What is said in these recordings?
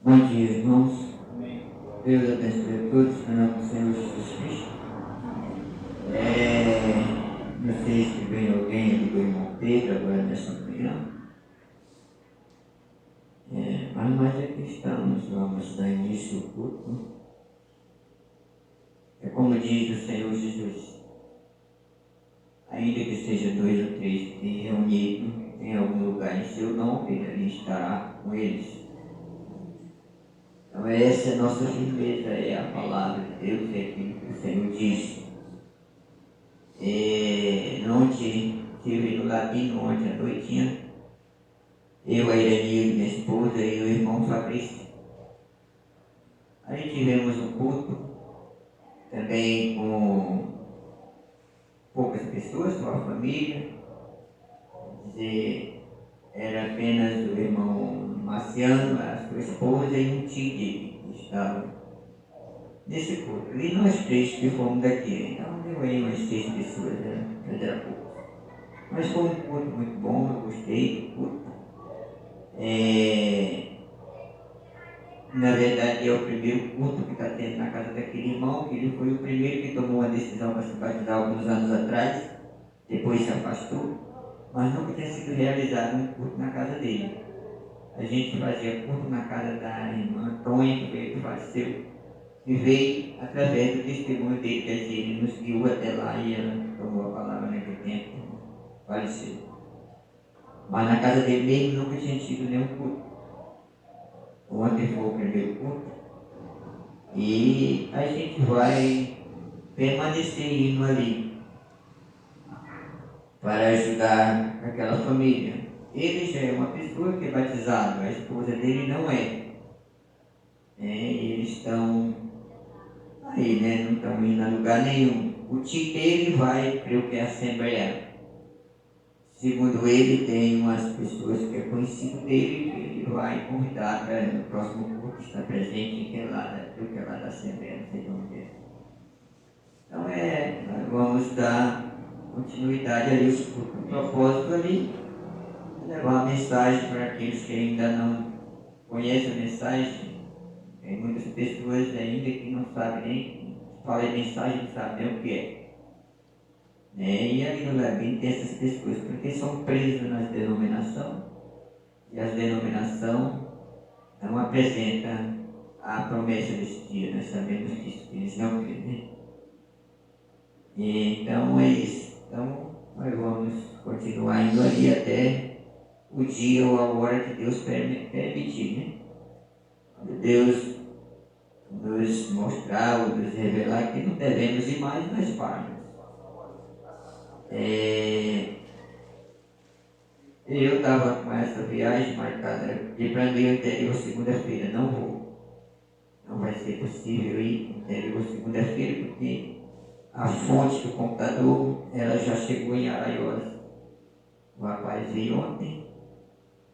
Bom dia, irmãos. Deus abençoe a todos, em nome do Senhor Jesus Cristo. Não sei se vem alguém ali do irmão Pedro agora nessa manhã. Mas nós aqui estamos, vamos dar início ao culto. É como diz o Senhor Jesus: ainda que seja 2 ou 3 reunidos em algum lugar em seu nome, Ele ali estará com eles. Então essa é a nossa firmeza, é a palavra de Deus, é aquilo que o Senhor diz. Ontem, estive no Latino, ontem à noitinha, eu, a Irene, minha esposa e o irmão Fabrício. Aí tivemos um culto, também com poucas pessoas, só a família. Dizer, era apenas o irmão Marciano, a sua esposa e um tio dele que estavam nesse culto. E nós três que fomos daqui, então deu aí umas 6 pessoas, mas era pouco. Mas foi um culto muito bom, eu gostei do culto. Na verdade, é o primeiro culto que está tendo na casa daquele irmão, que ele foi o primeiro que tomou a decisão para se batizar alguns anos atrás, depois se afastou, mas nunca tinha sido realizado um culto na casa dele. A gente fazia culto na casa da irmã Antônia, que veio, que faleceu, e veio através do testemunho dele, quer dizer, ele nos guiou até lá e ela tomou a palavra naquele tempo, faleceu. Mas na casa dele mesmo nunca tinha tido nenhum culto. Ontem foi o primeiro culto e a gente vai permanecer indo ali para ajudar aquela família. Ele já é uma pessoa que é batizado, a esposa dele não é. Eles estão aí, não estão indo a lugar nenhum. O tio dele vai, creio que é a Assembleia. Segundo ele, tem umas pessoas que é conhecido dele, que ele vai convidar para no próximo culto estar presente, que é lá da Assembleia, não sei de onde é. Então nós vamos dar continuidade ali, o propósito ali, levar uma mensagem para aqueles que ainda não conhecem a mensagem. Tem muitas pessoas ainda que não sabem nem, fala em mensagem, não sabem nem o que é. E ali no Labim tem essas pessoas, porque são presas nas denominações, e as denominações não apresentam a promessa desse dia, nós sabemos disso, que eles não creem. Então é isso. Então nós vamos continuar indo ali até o dia ou a hora que Deus permitir, Quando Deus nos mostrar ou nos revelar que não devemos ir mais, nós vamos. Eu estava com essa viagem marcada de para mim o interior segunda-feira, não vou. Não vai ser possível ir no interior segunda-feira, porque a fonte do computador ela já chegou em Araiós. O rapaz veio ontem,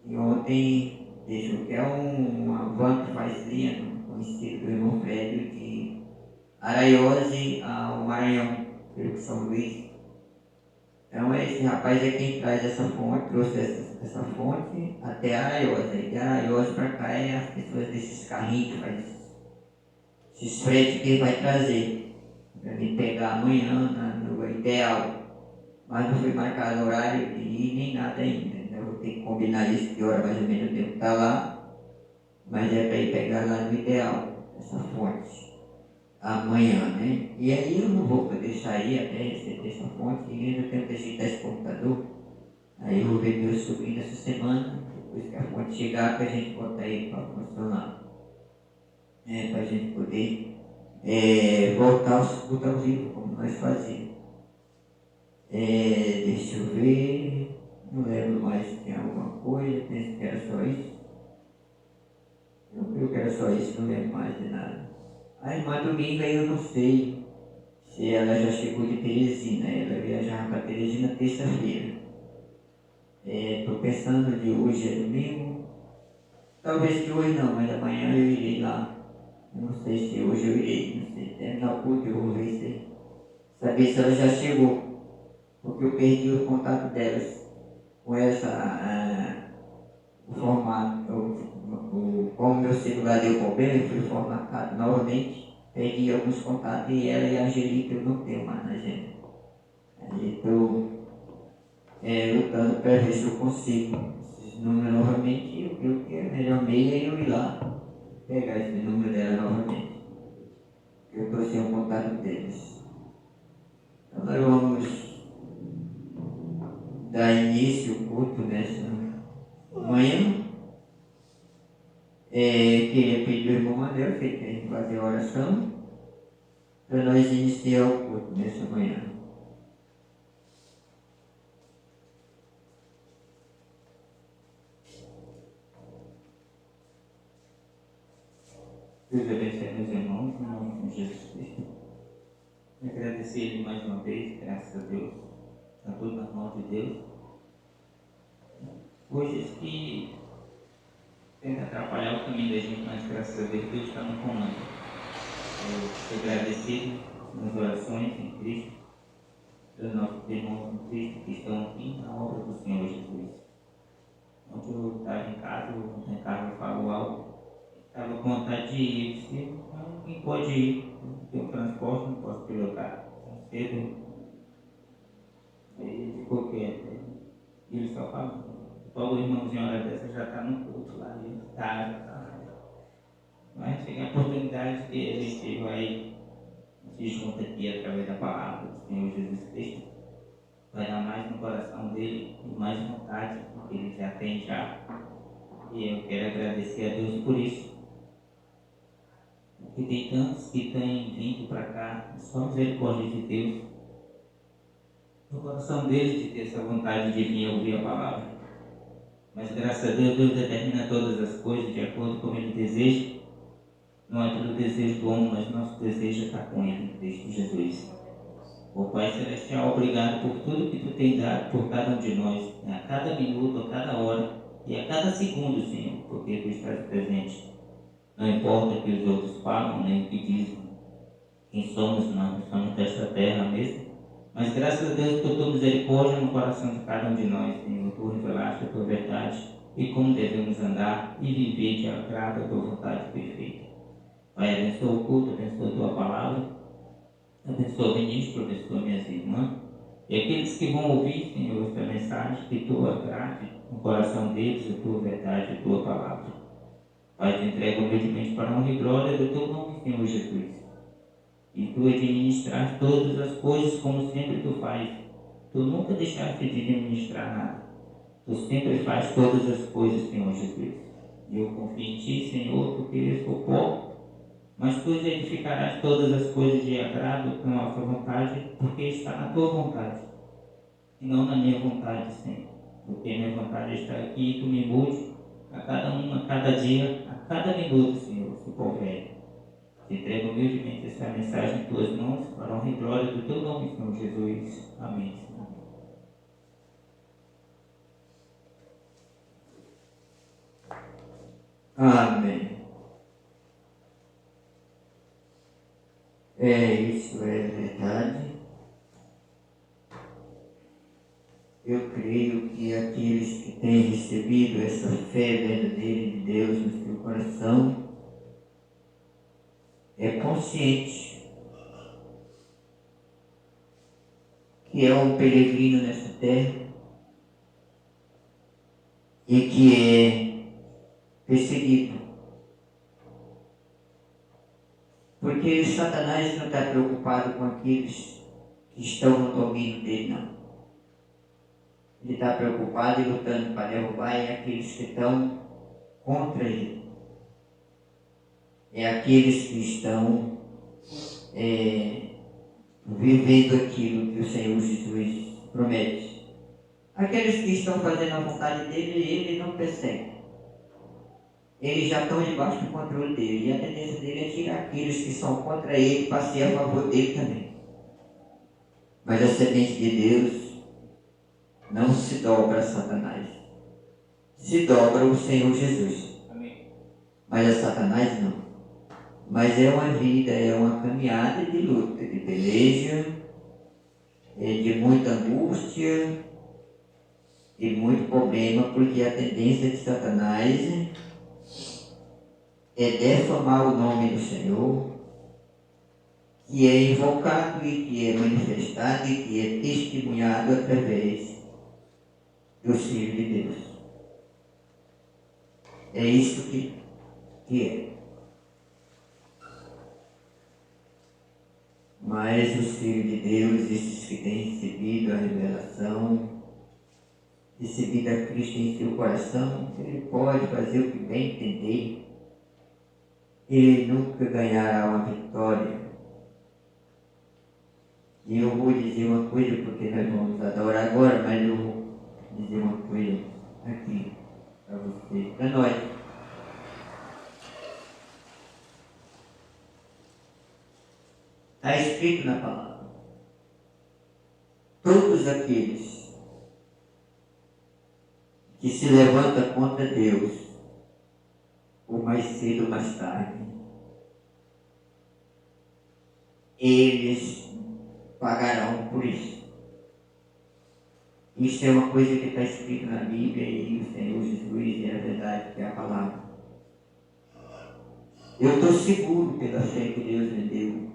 e ontem deixou que é uma van que faz linha, conhecido do irmão Fred, de Araiós ao Maranhão, pelo São Luís. Então esse rapaz é quem traz essa fonte, trouxe essa fonte até Araiós. Aí de Araiós para cá é as pessoas desses carrinhos que fazem esses fretes que ele vai trazer para me pegar amanhã no ideal. Mas não foi marcado horário de ir nem nada ainda. Eu vou ter que combinar isso, que hora mais ou menos eu tenho que estar lá. Mas é para ir pegar lá no ideal, essa fonte, amanhã, E aí eu não vou poder sair até receber essa fonte, e ainda tenho que ajeitar esse computador. Aí eu vou ver meu sobrinho essa semana, depois que a fonte chegar, para a gente botar ele para funcionar. Para a gente poder voltar aos cultos ao vivo, como nós fazíamos. Deixa eu ver, não lembro mais se tem alguma coisa, penso que era só isso. Eu creio que era só isso, não lembro mais de nada. A irmã Dominga eu não sei se ela já chegou de Teresina, ela viajava para Teresina terça-feira. Estou pensando de hoje é domingo, talvez de hoje não, mas amanhã eu irei lá. Eu não sei se hoje eu irei, não sei, terminar o culto eu vou ver se saber se ela já chegou, porque eu perdi o contato delas com o formato, como meu celular deu problema, eu fui formatado novamente, perdi alguns contatos e ela e a Angelica eu não tenho mais na agenda. Aí estou lutando para ver se eu consigo esses números novamente e eu creio que é melhor meia eu ir lá pegar esse número dela novamente. Eu estou sem o contato deles. Então nós vamos dar início ao culto nessa manhã. Queria pedir ao irmão André, que tem que fazer a oração, para nós iniciar o culto nessa manhã. Deus abençoe meus irmãos, em nome de Jesus Cristo. Agradecer Ele mais uma vez, graças a Deus, está tudo nas mãos de Deus. Coisas que tentam atrapalhar o caminho da gente, mas graças a Deus, Deus está no comando. Eu agradecido nas orações em Cristo, pelos nossos irmãos em Cristo que estão aqui na obra do Senhor Jesus. Ontem eu estava em casa, eu falo algo. Estava com vontade de ir, eu disse, quem pode ir? Não tenho transporte, não posso pilotar. Tão cedo, ele ficou quieto. E ele só falou, o irmãozinho, hora dessa já está no culto lá, ele já está. Mas chega a oportunidade que a gente vai se junta aqui através da palavra do Senhor Jesus Cristo. Vai dar mais no coração dele e mais vontade, porque ele já tem já. E eu quero agradecer a Deus por isso. Porque tem tantos que têm vindo para cá, só misericórdia de Deus, no coração deles de ter essa vontade de vir ouvir a palavra. Mas graças a Deus, Deus determina todas as coisas de acordo com Ele deseja. Não é pelo desejo do homem, mas nosso desejo está com Ele, em Cristo Jesus. O Pai Celestial, obrigado por tudo que Tu tem dado por cada um de nós, a cada minuto, a cada hora e a cada segundo, Senhor, porque Tu estás presente. Não importa o que os outros falam, nem o que dizem. Quem somos nós desta terra mesmo. Mas graças a Deus por tua misericórdia no coração de cada um de nós, Senhor. Tu revelaste a tua verdade e como devemos andar e viver de agrado a tua vontade perfeita. Pai, abençoa o culto, abençoa a tua palavra, abençoa o ministro, abençoa minhas irmãs. E aqueles que vão ouvir, Senhor, esta mensagem, que tu agrade no coração deles a tua verdade, a tua palavra. Pai, te entrego humildemente para a honra e glória do teu nome, Senhor Jesus. E tu administras todas as coisas como sempre tu faz. Tu nunca deixaste de administrar nada. Tu sempre faz todas as coisas, Senhor Jesus. E eu confio em ti, Senhor, porque eu sou pó. Mas tu edificarás todas as coisas de agrado com a nossa vontade, porque está na tua vontade. E não na minha vontade, Senhor. Porque minha vontade está aqui e tu me mude a cada um, a cada dia, a cada minuto, Senhor, se couver. Te entrego humildemente esta mensagem em tuas mãos, para a honra e glória do teu nome, Senhor Jesus. Amém, Senhor. Amém. Isso é verdade. Eu creio que aqueles que têm recebido essa fé verdadeira de Deus no seu coração é consciente que é um peregrino nessa terra e que é perseguido. Porque Satanás não está preocupado com aqueles que estão no domínio dele, não. Ele está preocupado e lutando para derrubar aqueles que estão contra ele. É aqueles que estão vivendo aquilo que o Senhor Jesus promete. Aqueles que estão fazendo a vontade dele, ele não persegue. Eles já estão debaixo do controle dele. E a tendência dele é tirar aqueles que são contra ele para ser a favor dele também. Mas a semente de Deus não se dobra a Satanás. Se dobra o Senhor Jesus. Amém. Mas a Satanás não. Mas é uma vida, é uma caminhada de luta, de peleja, de muita angústia, de muito problema, porque a tendência de Satanás é defamar o nome do Senhor, que é invocado e que é manifestado e que é testemunhado através do Filho de Deus. É isso que é. Mas os filhos de Deus, esses que têm recebido a revelação, recebido a Cristo em seu coração, ele pode fazer o que bem entender. Ele nunca ganhará uma vitória. E eu vou dizer uma coisa, porque nós vamos adorar agora, mas eu vou dizer uma coisa aqui para você, para nós. Está escrito na palavra: todos aqueles que se levantam contra Deus, ou mais cedo ou mais tarde, eles pagarão por isso. Isso é uma coisa que está escrita na Bíblia e o Senhor Jesus é a verdade, que é a palavra. Eu estou seguro pela fé que Deus me deu,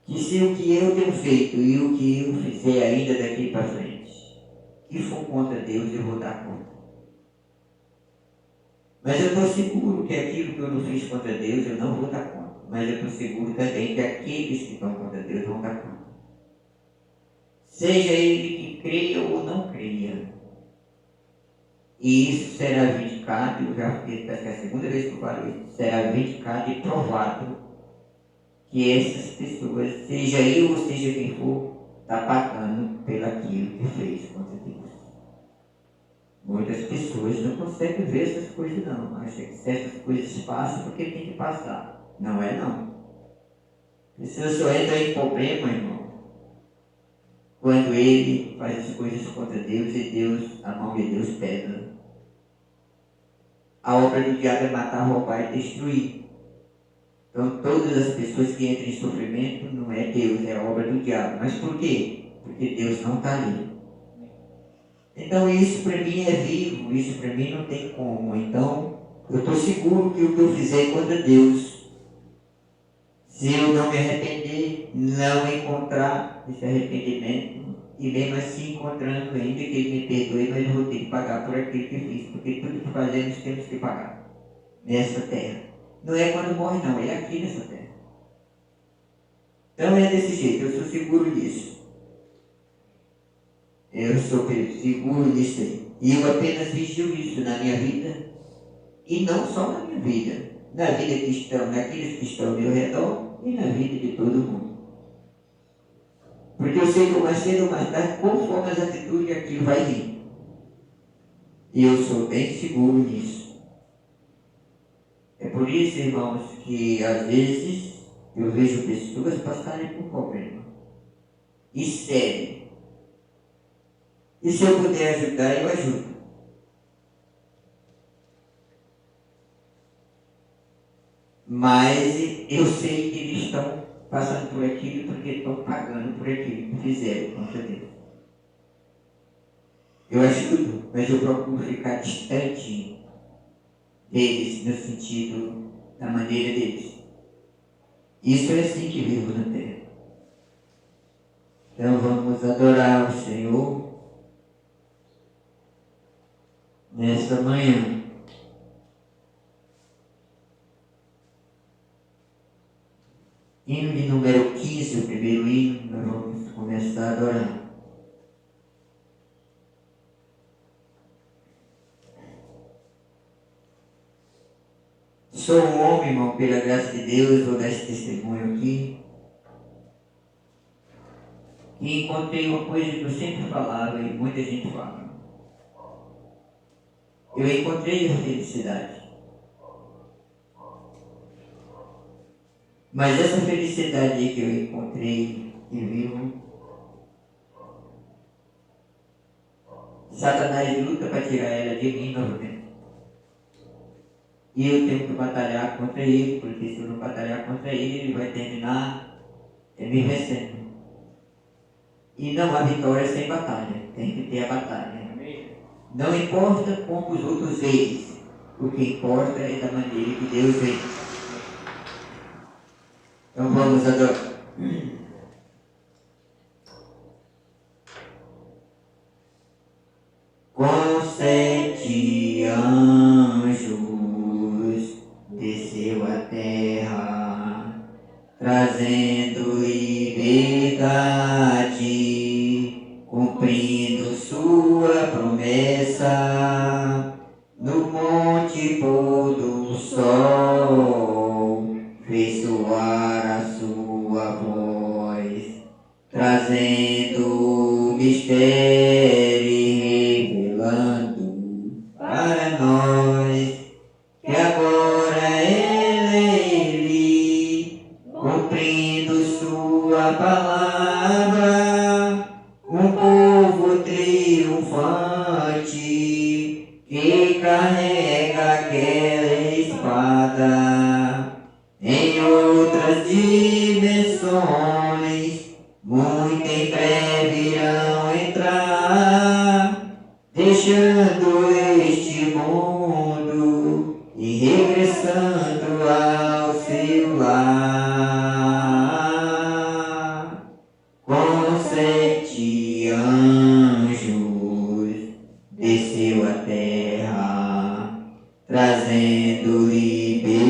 que se o que eu tenho feito e o que eu fizer ainda daqui para frente, que for contra Deus, eu vou dar conta. Mas eu estou seguro que aquilo que eu não fiz contra Deus, eu não vou dar conta. Mas eu estou seguro também que aqueles que estão contra Deus vão dar conta. Seja ele que creia ou não creia. E isso será vindicado, eu já fiz, parece que é a segunda vez que eu falo isso, será vindicado e provado que essas pessoas, seja eu ou seja quem for, está pagando pelaquilo que fez contra Deus. Muitas pessoas não conseguem ver essas coisas não, acham que certas coisas passam porque tem que passar. Não é não. A pessoa só entra em problema, irmão, quando ele faz as coisas contra Deus e Deus, a mão de Deus pesa. A obra do diabo é matar, roubar e destruir. Então todas as pessoas que entram em sofrimento não é Deus, é a obra do diabo. Mas por quê? Porque Deus não está ali. Então isso para mim é vivo, isso para mim não tem como. Então eu estou seguro que o que eu fizer contra Deus, se eu não me arrepender, não encontrar esse arrependimento, e mesmo assim encontrando ainda que Ele me perdoe, mas eu vou ter que pagar por aquilo que fiz, porque tudo que fazemos temos que pagar nessa terra. Não é quando morre não, é aqui nessa terra. Então é desse jeito, eu sou seguro disso. Eu sou seguro disso aí. E eu apenas vigio isso na minha vida, e não só na minha vida, na vida cristã, naqueles que estão ao meu redor e na vida de todo mundo. Porque eu sei que mais cedo ou mais tarde, conforme as atitudes, aquilo vai vir. E eu sou bem seguro nisso. É por isso, irmãos, que às vezes eu vejo pessoas passarem por problema. E sério. E se eu puder ajudar, eu ajudo. Mas eu sei que eles estão passando por aquilo porque estão pagando por aquilo que fizeram contra Deus. Eu ajudo, mas eu procuro ficar distante deles, no sentido da maneira deles. Isso é assim que vivo na terra. Então vamos adorar o Senhor nesta manhã. Hino de número 15, o primeiro hino, nós vamos começar a adorar. Sou um homem, irmão, pela graça de Deus, vou dar esse testemunho aqui, e encontrei uma coisa que eu sempre falava e muita gente fala. Eu encontrei a felicidade. Mas essa felicidade que eu encontrei e vivo, Satanás luta para tirar ela de mim novamente. E eu tenho que batalhar contra ele, porque se eu não batalhar contra ele, ele vai terminar me vencendo. E não há vitória sem batalha, tem que ter a batalha. Não importa como os outros veem, O que importa é da maneira que Deus vem. Então vamos adorar. Com 7 anjos desceu à terra, trazendo liberdade, cumprindo sua promessa. No monte pôr do sol, fez soar a sua voz, trazendo mistério e revelando para nós que agora é Ele, cumprindo sua palavra, um povo triunfante que carrega aquela espada. Em outras dimensões, muito em breve irão entrar, deixando este mundo e regressando ao seu lar. Com 7 anjos desceu à terra, trazendo liberdade,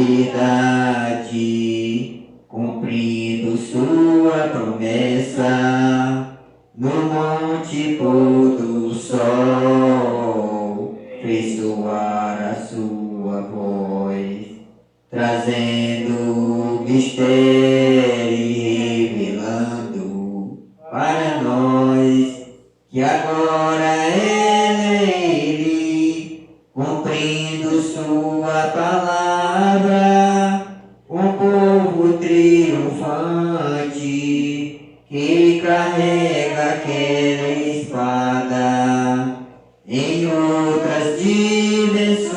cumprindo sua promessa. No monte pôr do sol, fez soar a sua voz, trazendo mistério e revelando para nós que agora é Ele, cumprindo sua palavra, um povo triunfante que carrega aquela espada. Em outras dimensões,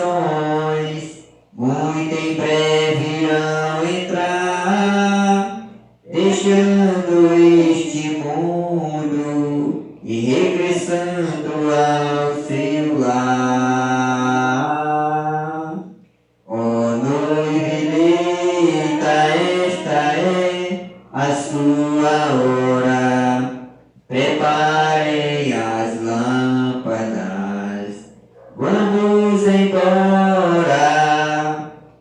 muito em breve irão entrar, deixando este mundo e regressando ao seu lar. Ó noiva eleita, esta é a sua hora. Preparem as lâmpadas, vamos embora.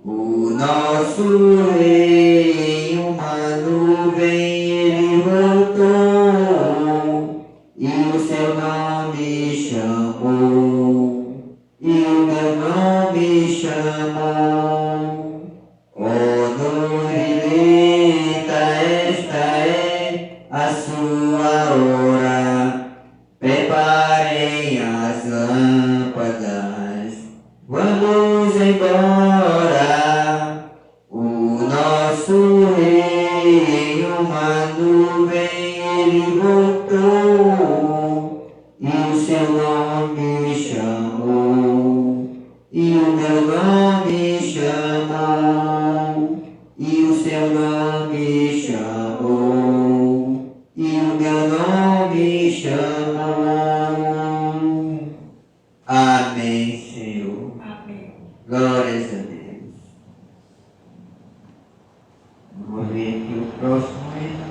O nosso rei em uma nuvem ele voltou, e o seu nome chamou, e o meu nome chamou. Ó noiva eleita, esta é a sua hora. Preparem as lâmpadas, vamos embora. O nosso rei em uma nuvem ele voltou, e o seu nome chamou, e o meu nome chamou, e o seu nome chamou, e o meu nome chamou. Amém, Senhor. Amém. Glórias a Deus. Vamos ver aqui o próximo hino.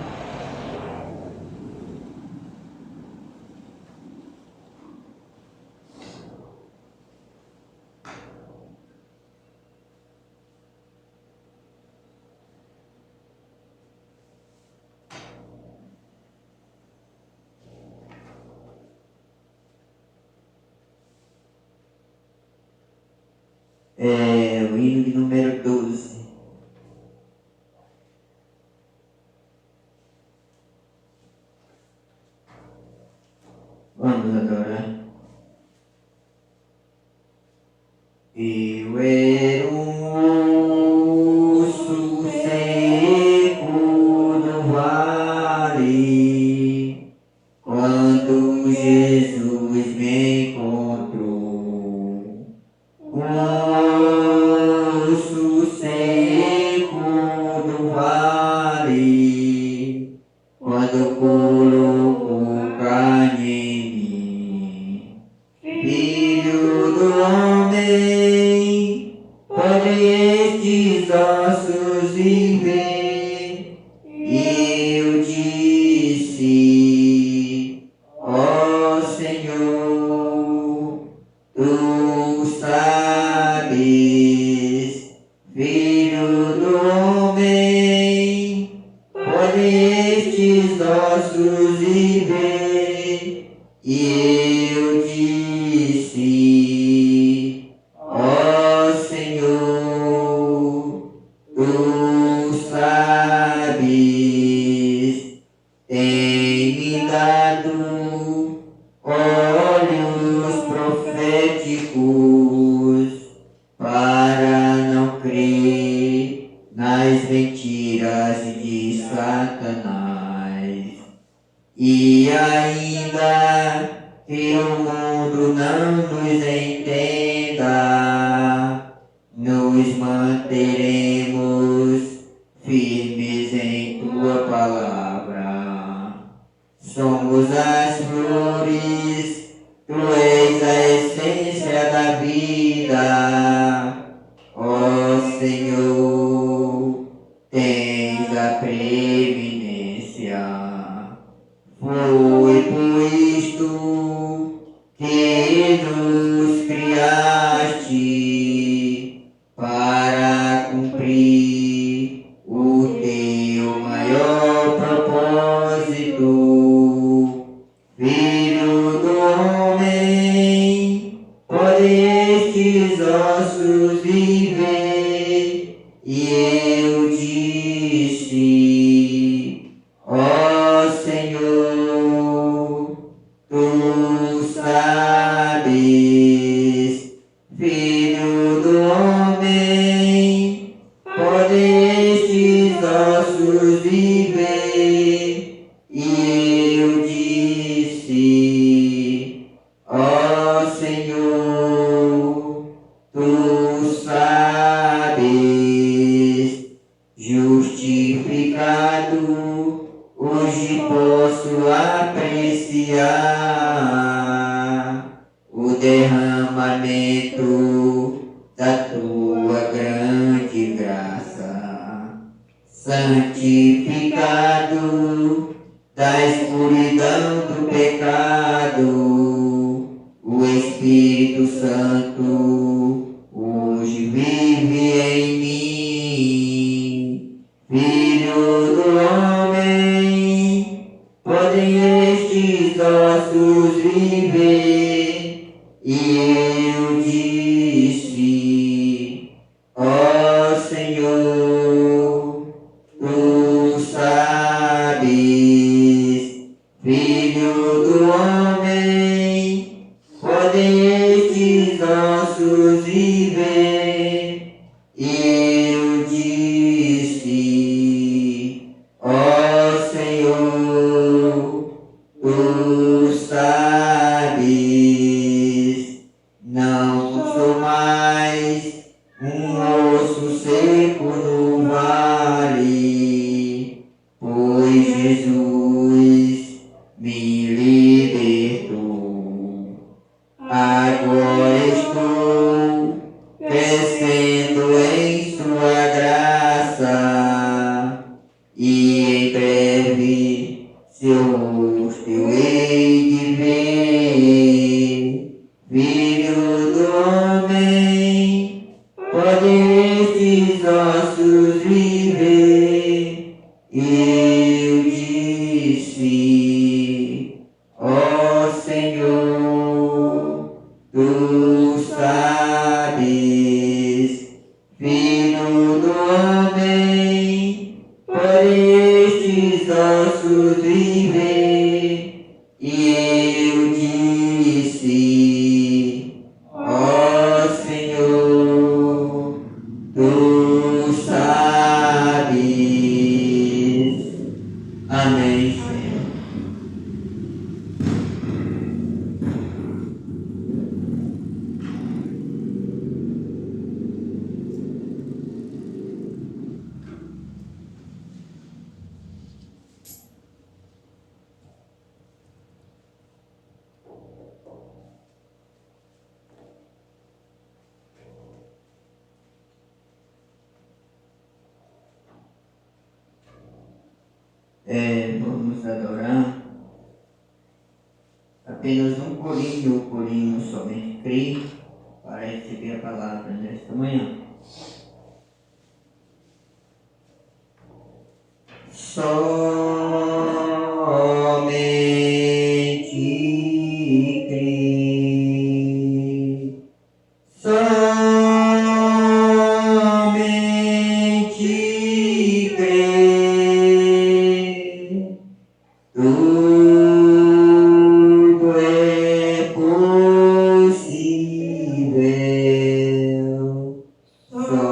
É o hino de número 12. Vamos adorar. Eu era um osso seco no vale, quando Jesus me encontrou. Um osso seco no vale, quando colocou carne em mim. Filho do homem, ossos viver. E eu disse, ó Senhor, tu sabes, Filho do homem, podem estes ossos viver. E eu disse, ó Senhor, tu sabes, tem-me dado olhos proféticos para não crer nas mentiras de Satanás. E ainda que o mundo não nos entenda, nos manteremos firmes em tua palavra. Somos as flores, tu és a essência da vida. Ó Senhor, tens a preeminência. Foi por isto que nos criaste, para cumprir o teu maior propósito. Filho do homem, podem estes ossos viver. E eu disse, ó Senhor, tu sabes, Filho do homem, podem estes ossos viver. E eu disse, ó Senhor, tu sabes, justificado, hoje posso apreciar o derramamento da tua grande graça. Santificado da escuridão do pecado, o Espírito Santo hoje vive em mim. Filho do homem, podem estes ossos viver. E eu disse, ó Senhor, tu sabes, Filho do homem, podem estes ossos viver. E eu disse, ó Senhor, tu sabes, não sou mais um osso seco no vale, pois Jesus me libertou. Agora estou crescendo em sua graça, e em breve seu rosto eu hei de ver. Filho do homem, podem estes ossos viver. E eu disse, ó Senhor, tu sabes, Filho do homem, podem estes ossos viver. E eu disse, ó Senhor, tu sabes. Amém, Senhor. Vamos adorar apenas um corinho, o corinho somente crê, para receber a palavra nesta manhã. Somente crê, somente crê, tudo é possível. Somente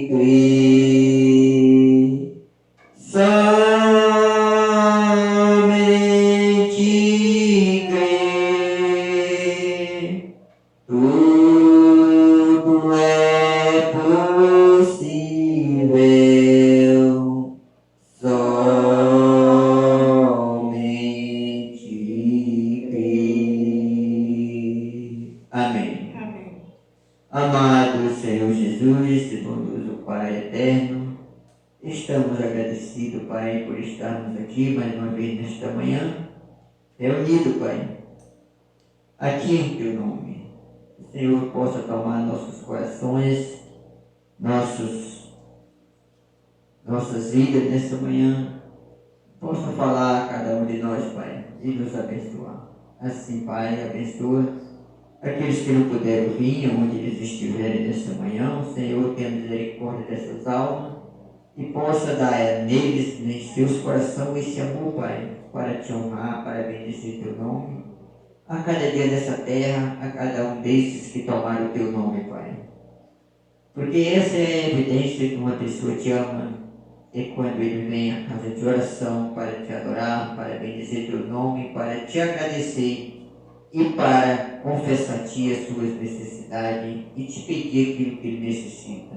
crê, somente crê, somente crê, tudo é possível. Somente crê. Amém. Amado Senhor Jesus e bondoso Pai eterno, estamos agradecidos, Pai, por estarmos aqui mais uma vez nesta manhã, reunidos, Pai, aqui em Teu nome. O Senhor possa tomar nossos corações, nossas vidas nesta manhã, possa falar a cada um de nós, Pai, e nos abençoar. Assim, Pai, abençoa aqueles que não puderam vir, onde eles estiverem nesta manhã. O Senhor tenha misericórdia dessas almas e possa dar neles, em seus corações, esse amor, Pai, para te honrar, para bendizer teu nome. A cada dia dessa terra, a cada um desses que tomaram o teu nome, Pai. Porque essa é a evidência que uma pessoa te ama, é quando ele vem à casa de oração para te adorar, para bendizer teu nome, para te agradecer e para confessar a ti as suas necessidades e te pedir aquilo que ele necessita.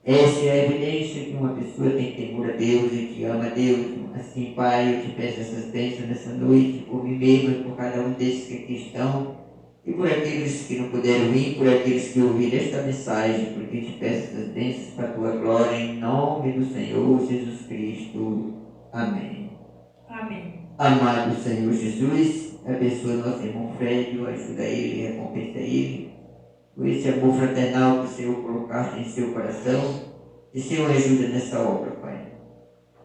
Essa é a evidência que uma pessoa tem temor a Deus e que ama a Deus. Assim, Pai, eu te peço essas bênçãos nessa noite, por mim mesmo e por cada um desses que aqui estão, e por aqueles que não puderam vir, por aqueles que ouviram esta mensagem, porque te peço essas bênçãos para a tua glória, em nome do Senhor Jesus Cristo. Amém. Amém. Amado Senhor Jesus, abençoa nosso irmão Fred, ajuda ele, recompensa ele, por esse amor fraternal que o Senhor colocaste em seu coração, e Senhor ajuda nessa obra, Pai.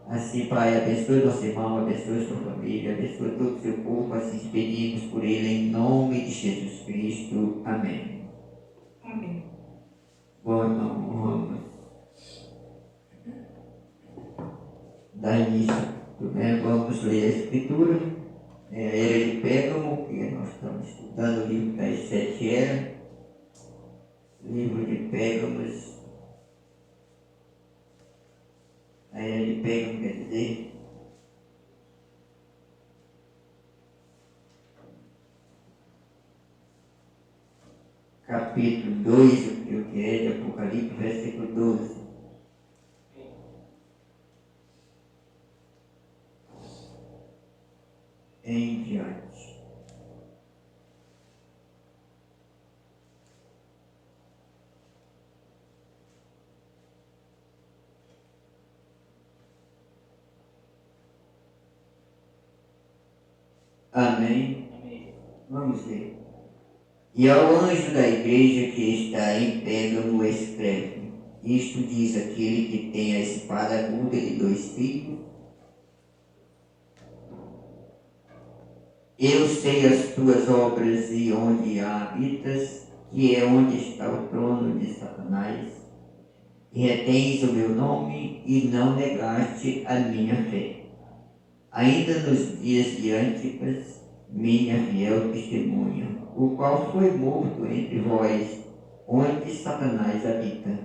Assim, Pai, abençoa nosso irmão, abençoa sua família, abençoa todo o seu povo, assim pedimos por ele, em nome de Jesus Cristo. Amém. Amém. Bom, irmão, vamos dar início. Vamos ler a Escritura, a Era de Pérgamo, que nós estamos estudando o livro das 7 eras, livro de Pérgamos. A Era de Pérgamo quer dizer capítulo 2, o que é de Apocalipse, versículo 12. Em diante. Amém. Vamos ler. E ao anjo da igreja que está em Pérgamo escreve: isto diz aquele que tem a espada aguda de 2 figos. Eu sei as tuas obras e onde habitas, que é onde está o trono de Satanás, e retens o meu nome e não negaste a minha fé. Ainda nos dias de Antipas, minha fiel testemunha, o qual foi morto entre vós, onde Satanás habita.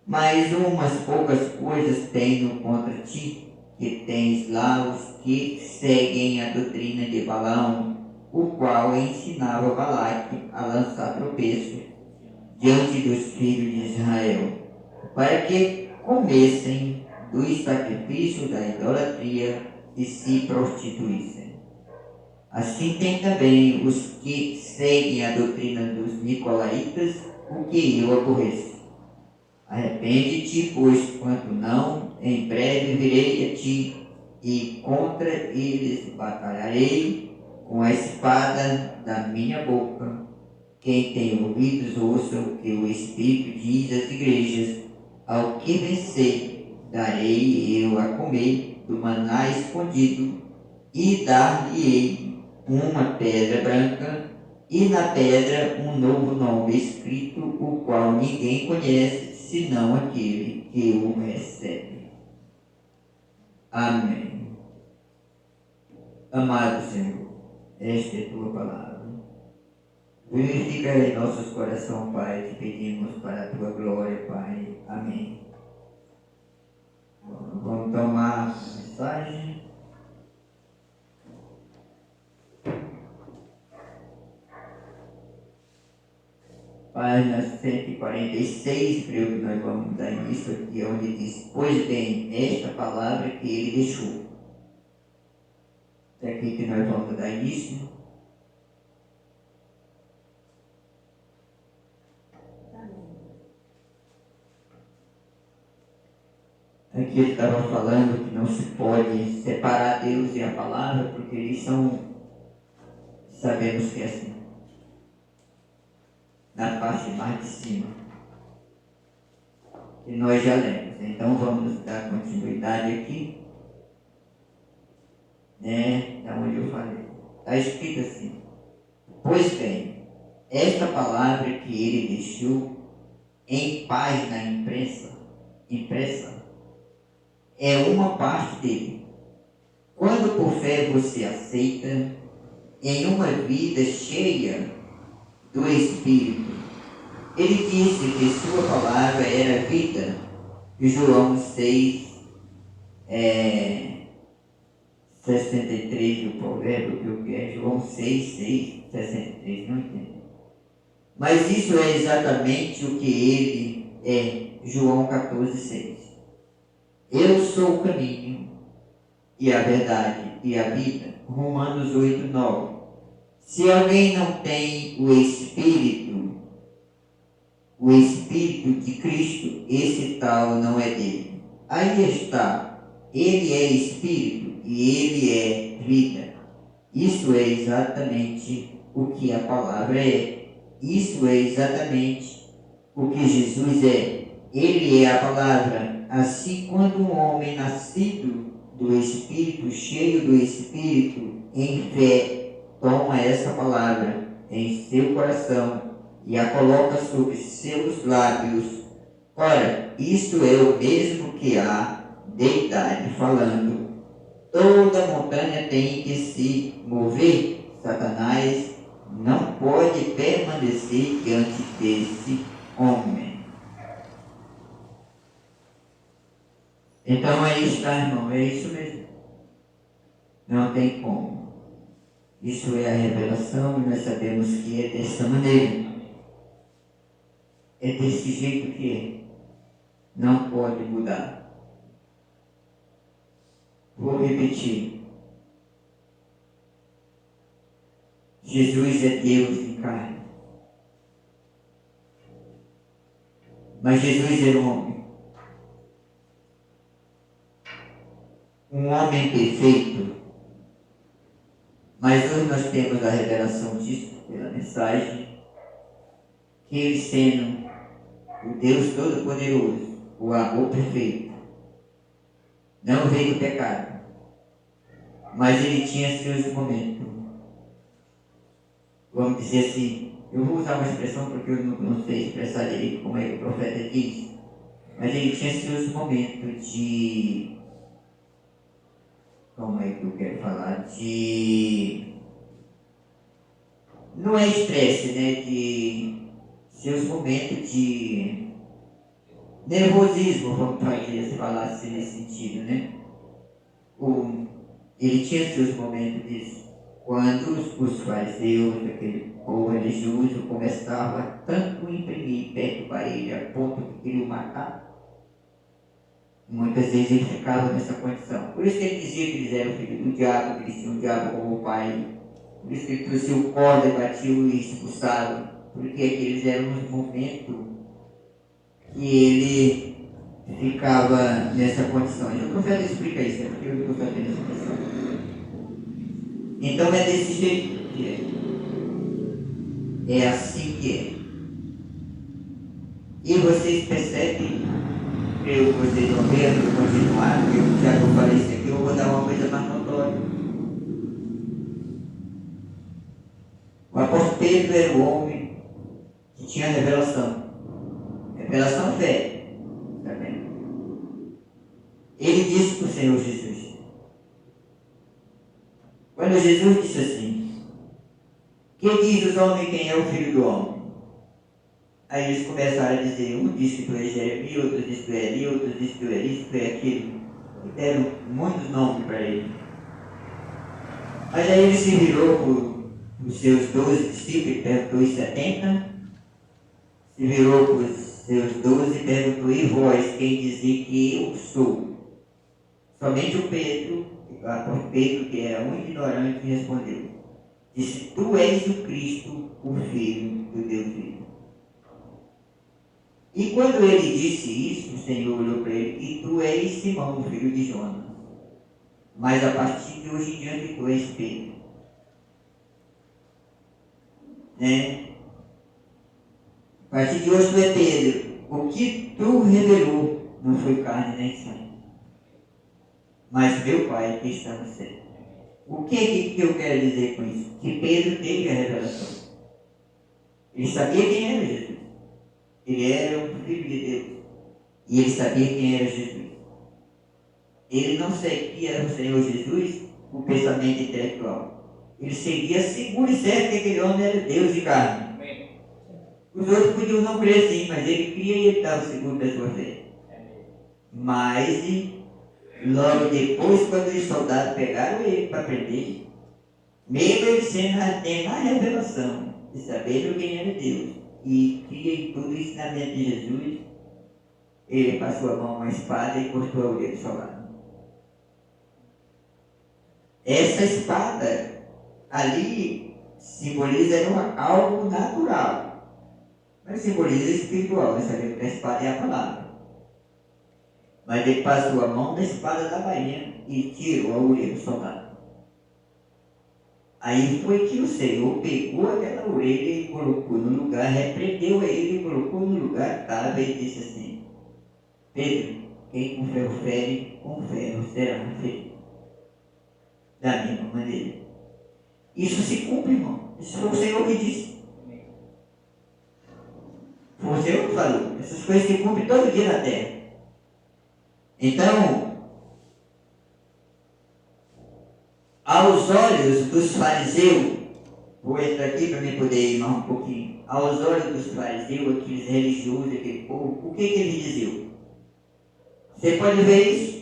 Mas umas poucas coisas tenho contra ti, que tens lá os que seguem a doutrina de Balaão, o qual ensinava Balaque a lançar tropeço diante dos filhos de Israel, para que comessem dos sacrifícios da idolatria e se prostituíssem. Assim tem também os que seguem a doutrina dos nicolaítas, o que eu aborreço. Arrepende-te, pois, quanto não, em breve virei a ti, e contra eles batalharei com a espada da minha boca. Quem tem ouvidos, ouça o que o Espírito diz às igrejas. Ao que vencer, darei eu a comer do maná escondido, e dar-lhe-ei uma pedra branca, e na pedra um novo nome escrito, o qual ninguém conhece, senão aquele que o recebe. Amém. Amado Senhor, esta é a tua palavra. Vivifica em nossos corações, Pai, te pedimos para a tua glória, Pai. Amém. Vamos tomar a mensagem. Página 146, creio que nós vamos dar início aqui, onde diz: pois bem, esta palavra que ele deixou. É aqui que nós vamos dar início. Aqui ele estava falando que não se pode separar Deus e a palavra, porque eles são, sabemos que é assim, na parte mais de cima, que nós já lemos. Então vamos dar continuidade aqui, da onde eu falei. Está escrito assim: pois bem, esta palavra que ele deixou em página impressa, é uma parte dele. Quando por fé você aceita em uma vida cheia do Espírito, ele disse que sua palavra era vida. João 6, 63 do provérbio, que é João 6, 63, não entendo. Mas isso é exatamente o que ele é. João 14, 6. Eu sou o caminho e a verdade e a vida. Romanos 8, 9. Se alguém não tem o Espírito de Cristo, esse tal não é dele. Aí está, ele é Espírito e ele é vida. Isso é exatamente o que a palavra é. Isso é exatamente o que Jesus é. Ele é a palavra. Assim, quando um homem nascido do Espírito, cheio do Espírito, em fé, toma essa palavra em seu coração e a coloca sobre seus lábios, ora, isto é o mesmo que a deidade falando. Toda montanha tem que se mover. Satanás não pode permanecer diante desse homem. Então é isso, tá, irmão? É isso mesmo. Não tem como. Isso é a revelação e nós sabemos que é dessa maneira. É desse jeito que é. Não pode mudar. Vou repetir. Jesus é Deus em carne. Mas Jesus era um homem. Um homem perfeito. Mas hoje nós temos a revelação disso pela mensagem, que ele sendo o Deus Todo-Poderoso, o amor perfeito, não veio do pecado, mas ele tinha seus momentos. Vamos dizer assim, eu vou usar uma expressão porque eu não sei expressar direito como é que o profeta diz, mas ele tinha seus momentos de... Como é que eu quero falar? Não é estresse, né? De seus momentos de nervosismo, vamos falar assim nesse sentido, né? Ele tinha seus momentos disso. Quando os fariseus, aquele povo religioso, começavam a tanto imprimir perto para ele, a ponto que queriam matar, muitas vezes ele ficava nessa condição. Por isso que ele dizia que eles eram filhos do diabo, que eles tinham o diabo como pai. Por isso que ele trouxe o corda, batiu e expulsaram. Porque aqueles eram os momentos que ele ficava nessa condição. E o profeta explica isso, é porque eu estou fazendo essa questão. Então é desse jeito que é. É assim que é. E vocês percebem, eu vocês vão ver, eu vou continuar, porque já que eu falei isso aqui, eu vou dar uma coisa mais notória. O apóstolo Pedro era o homem que tinha revelação. Revelação fé. Está vendo? Ele disse para o Senhor Jesus. Quando Jesus disse assim, que diz os homens quem é o Filho do Homem? Aí eles começaram a dizer, um disse que tu és Jeremias, outro disse que tu és Eli, outro disse que tu és isso, tu és aquilo. E deram muitos nomes para ele. Mas aí ele se virou para os seus 12 discípulos e perguntou os 70. Se virou para os seus 12 e perguntou, e vós, quem dizia que eu sou? Somente o Pedro, o apóstolo Pedro, que era um ignorante, respondeu. Disse, tu és o Cristo, o Filho do Deus vivo. E quando ele disse isso, o Senhor olhou para ele, e tu és Simão, filho de Jonas. Mas a partir de hoje em diante tu és Pedro. Né? A partir de hoje tu é Pedro. O que tu revelou não foi carne nem sangue, mas meu Pai que está no céu. O que eu quero dizer com isso? Que Pedro teve a revelação. Ele sabia quem era Jesus. Ele era o Filho de Deus. E ele sabia quem era Jesus. Ele não seguia o Senhor Jesus com pensamento intelectual. Ele seguia seguro e certo que aquele homem era Deus de carne. Os outros podiam não crer sim, mas ele cria e ele estava seguro da sua fé. Mas, logo depois, quando os soldados pegaram ele para prender, mesmo ele tendo a revelação de saber quem era Deus, e cria em tudo o ensinamento de Jesus, ele passou a mão a uma espada e cortou a orelha do soldado. Essa espada ali simboliza algo natural, mas simboliza espiritual. Você sabe que a espada é a palavra. Mas ele passou a mão da espada da bainha e tirou a orelha do soldado. Aí foi que o Senhor pegou aquela orelha e colocou no lugar, repreendeu ele e colocou no lugar que estava e disse assim, Pedro, quem com ferro fere, com ferro será ferido. Da mesma maneira. Isso se cumpre, irmão. Isso foi o Senhor que disse. Foi o Senhor que falou. Essas coisas se cumprem todo dia na terra. Então, aos olhos dos fariseus, vou entrar aqui para me poder ir mais um pouquinho, aos olhos dos fariseus, aqueles religiosos, aquele povo, o que eles diziam? Você pode ver isso?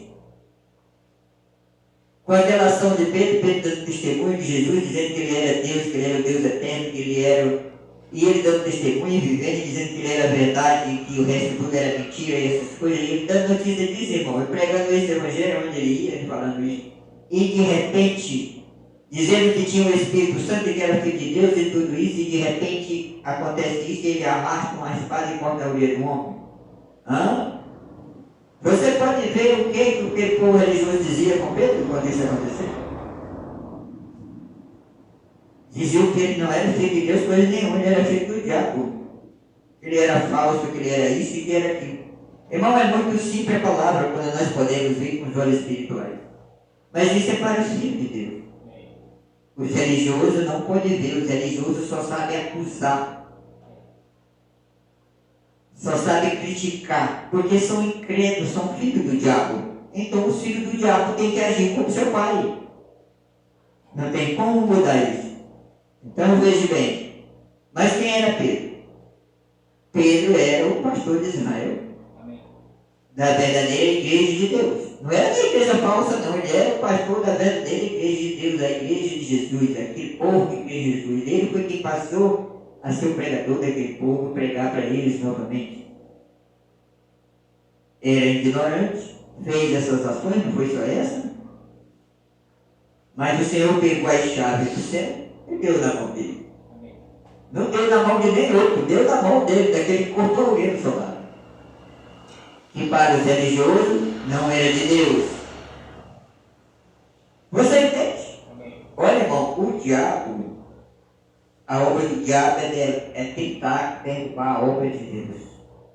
Com a relação de Pedro dando testemunho de Jesus, dizendo que ele era Deus, que ele era o Deus eterno, que ele era... E ele dando testemunho, vivendo e dizendo que ele era verdade, que o resto tudo era mentira e essas coisas. E ele dando notícia disso, irmão, e pregando esse evangelho onde ele ia, falando isso. E de repente, dizendo que tinha o Espírito Santo e que era filho de Deus e tudo isso, e de repente acontece isso e ele arrasta uma espada e corta a orelha do homem. Hã? Você pode ver o que o povo religioso dizia com Pedro quando isso aconteceu? Diziam que ele não era filho de Deus, coisa nenhuma, ele era filho do diabo. Ele era falso, que ele era isso e que era aquilo. Irmão, é muito simples a palavra quando nós podemos ver com os olhos espirituais. Mas isso é para os filhos de Deus. Os religiosos não podem ver, os religiosos só sabem acusar. Só sabem criticar, porque são incrédulos, são filhos do diabo. Então os filhos do diabo têm que agir como seu pai. Não tem como mudar isso. Então veja bem. Mas quem era Pedro? Pedro era o pastor de Israel. Amém. Da verdadeira igreja de Deus. Não era da igreja falsa, não. Ele era o pastor da verdadeira igreja de Deus, a igreja de Jesus, aquele povo que crê em Jesus. Ele foi quem passou a ser o pregador daquele povo, pregar para eles novamente. Era ignorante, fez essas ações, não foi só essa. Mas o Senhor pegou as chaves do céu, Não deu na mão dele. Não deu na mão de nem outro, deu na mão dele, daquele que cortou o dedo soldado. Que para os religiosos não era de Deus. Você entende? Olha, irmão, o diabo, a obra do diabo é tentar derrubar a obra de Deus.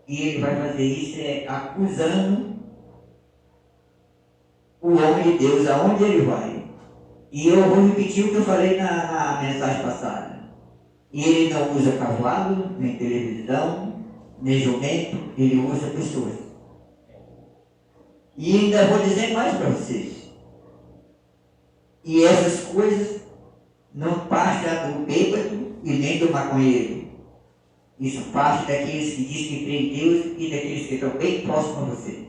E ele vai fazer isso acusando o homem de Deus aonde ele vai. E eu vou repetir o que eu falei na mensagem passada. E ele não usa cavalo, nem televisão, nem jumento, ele usa pessoas. E ainda vou dizer mais para vocês. E essas coisas não partem do bêbado e nem do maconheiro. Isso parte daqueles que dizem que creem em Deus e daqueles que estão bem próximos a você.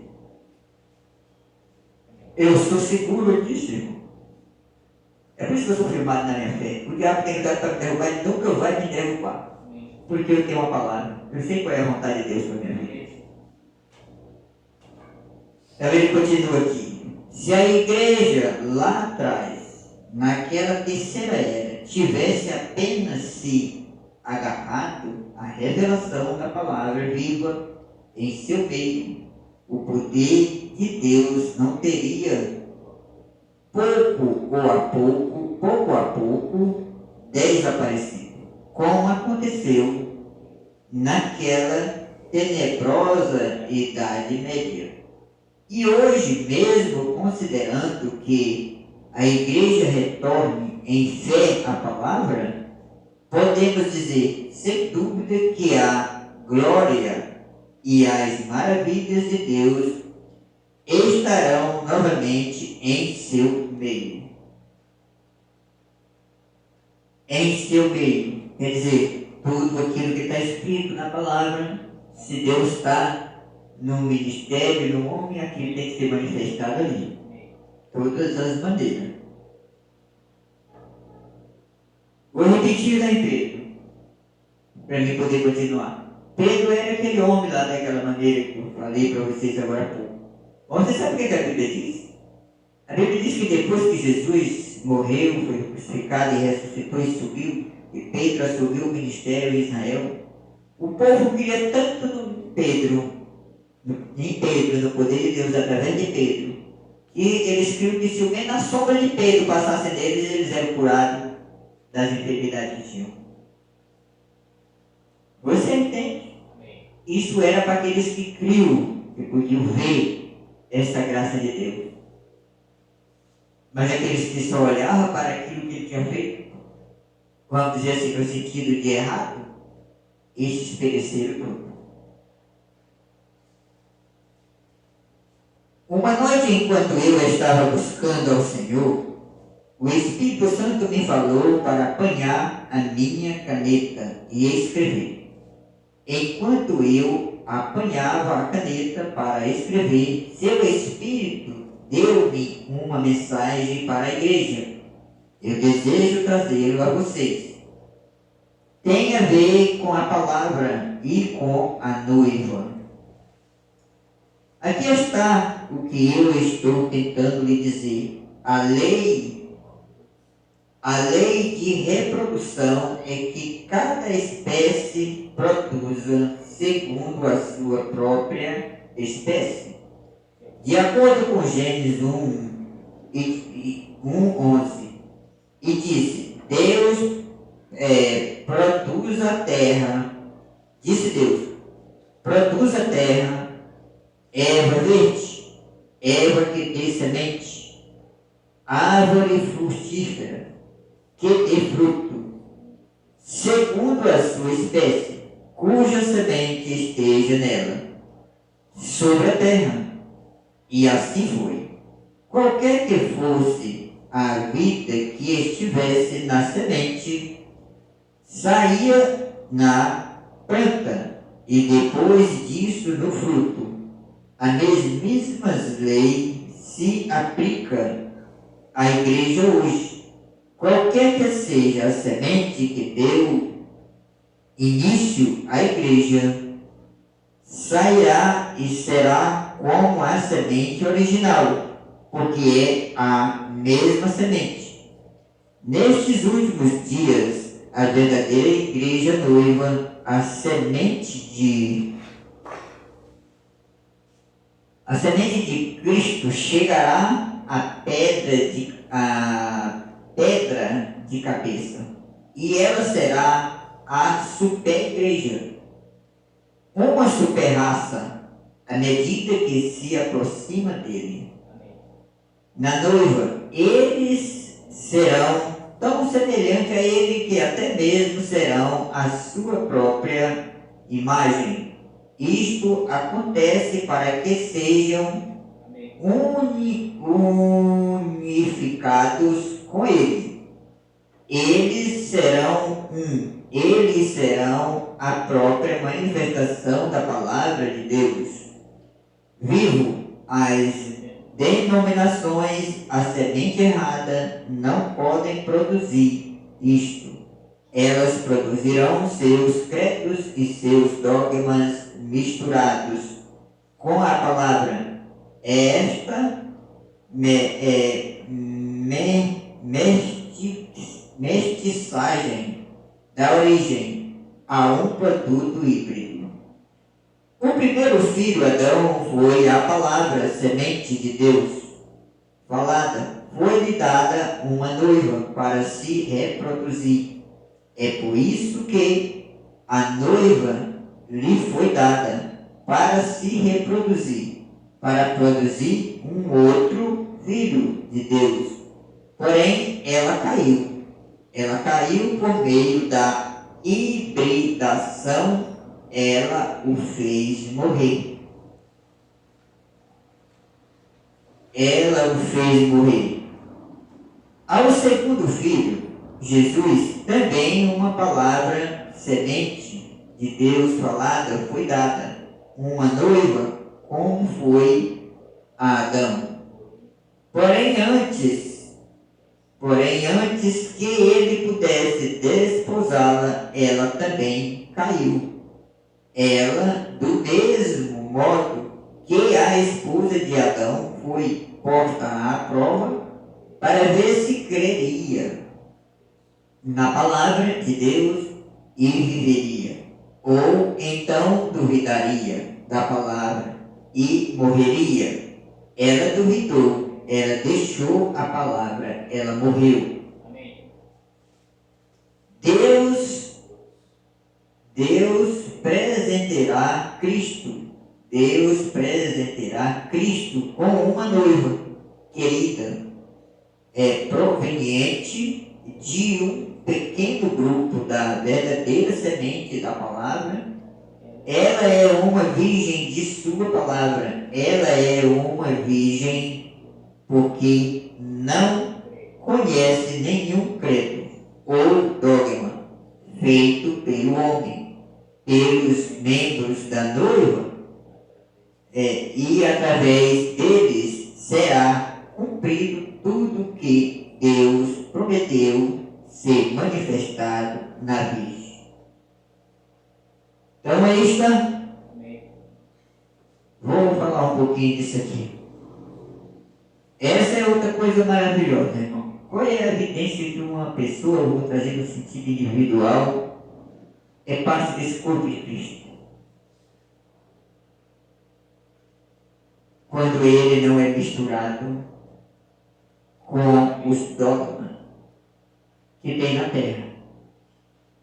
Eu sou seguro disso, irmão. É por isso que eu sou firmado na minha fé. O diabo tem que estar para me derrubar, ele nunca vai me derrubar. Porque eu tenho uma palavra. Eu sei qual é a vontade de Deus para a minha vida. Então ele continua aqui. Se a igreja lá atrás, naquela terceira era, tivesse apenas se agarrado à revelação da palavra viva em seu meio, o poder de Deus não teria pouco a pouco desaparecido, como aconteceu naquela tenebrosa Idade Média. E hoje mesmo, considerando que a igreja retorne em fé à palavra, podemos dizer, sem dúvida, que a glória e as maravilhas de Deus estarão novamente em seu meio. Em seu meio. Quer dizer, tudo aquilo que está escrito na palavra, se Deus está no ministério, no homem, aquilo tem que ser manifestado ali. Todas as maneiras. Vou repetir lá em Pedro, para mim poder continuar. Pedro era aquele homem lá daquela maneira que eu falei para vocês agora há pouco. Você sabe o que a Bíblia diz? A Bíblia diz que depois que Jesus morreu, foi crucificado e ressuscitou e subiu, e Pedro assumiu o ministério em Israel, o povo queria tanto em Pedro, no poder de Deus, através de Pedro, que eles criam que se o menos a sombra de Pedro passasse neles, eles eram curados das enfermidades que tinham. Você entende? Isso era para aqueles que criam, que podiam ver essa graça de Deus. Mas aqueles que só olhavam para aquilo que ele tinha feito, vamos dizer assim, no sentido de errado, esses pereceram tudo. Uma noite, enquanto eu estava buscando ao Senhor, o Espírito Santo me falou para apanhar a minha caneta e escrever. Enquanto eu apanhava a caneta para escrever, seu Espírito deu-me uma mensagem para a igreja. Eu desejo trazê-lo a vocês. Tem a ver com a palavra e com a noiva. Aqui está o que eu estou tentando lhe dizer. A lei de reprodução é que cada espécie produza segundo a sua própria espécie. De acordo com Gênesis 1:11, e disse, Deus produz a terra, disse Deus, produz a terra erva verde, erva que dê semente, árvore frutífera, que dê fruto, segundo a sua espécie, cuja semente esteja nela, sobre a terra. E assim foi. Qualquer que fosse a vida que estivesse na semente, saía na planta, e depois disso no fruto. A mesmíssima lei se aplica à igreja hoje. Qualquer que seja a semente que deu início à igreja, sairá e será como a semente original, porque é a mesma semente. Nestes últimos dias, a verdadeira igreja noiva, a semente de Cristo chegará à pedra de cabeça, e ela será a super-igreja, uma super-raça, à medida que se aproxima dele. Na noiva, eles serão tão semelhantes a ele que até mesmo serão a sua própria imagem. Isto acontece para que sejam unificados com ele. Eles serão a própria manifestação da palavra de Deus. Vivo, as denominações, a semente errada, não podem produzir isto. Elas produzirão seus credos e seus dogmas misturados com a palavra. Esta mestiçagem dá origem a um produto híbrido. O primeiro filho, Adão, foi a palavra, semente de Deus falada. Foi-lhe dada uma noiva para se reproduzir. É por isso que a noiva lhe foi dada para se reproduzir, para produzir um outro filho de Deus. Porém, ela caiu. Ela caiu por meio da hibridação. Ela o fez morrer. Ela o fez morrer. Ao segundo filho, Jesus, também uma palavra, semente de Deus falada, foi dada. Uma noiva, como foi a Adão. Porém, antes que ele pudesse desposá-la, ela também caiu. Ela, do mesmo modo que a esposa de Adão, foi posta à prova para ver se creria na palavra de Deus e viveria, ou então duvidaria da palavra e morreria. Ela duvidou, ela deixou a palavra, ela morreu. Deus presenteará Cristo. Deus presenteará Cristo com uma noiva querida, proveniente de um pequeno grupo da verdadeira semente da palavra. Ela é uma virgem de sua palavra. Ela é uma virgem porque não conhece nenhum credo ou dogma feito pelo homem, pelos membros da noiva, e através deles será cumprido tudo que Deus prometeu ser manifestado na Virgem. Então aí está. Vou falar um pouquinho disso aqui. Essa é outra coisa maravilhosa, irmão. Qual é a evidência de uma pessoa, eu vou trazer no sentido individual, é parte desse corpo de Cristo? Quando ele não é misturado com os dogmas que tem na terra,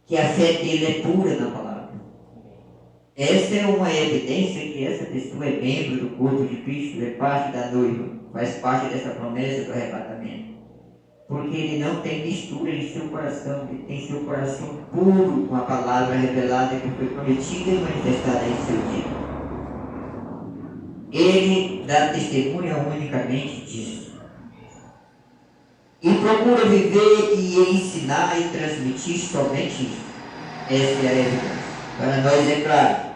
que a fé dele é pura na palavra. Essa é uma evidência que essa pessoa é membro do corpo de Cristo, é parte da noiva, faz parte dessa promessa do arrebatamento. Porque ele não tem mistura em seu coração, ele tem seu coração puro com a palavra revelada que foi prometida e manifestada em seu dia. Ele dá testemunha unicamente disso. E procura viver e ensinar e transmitir somente isso. Essa é a evidência. Para nós é claro.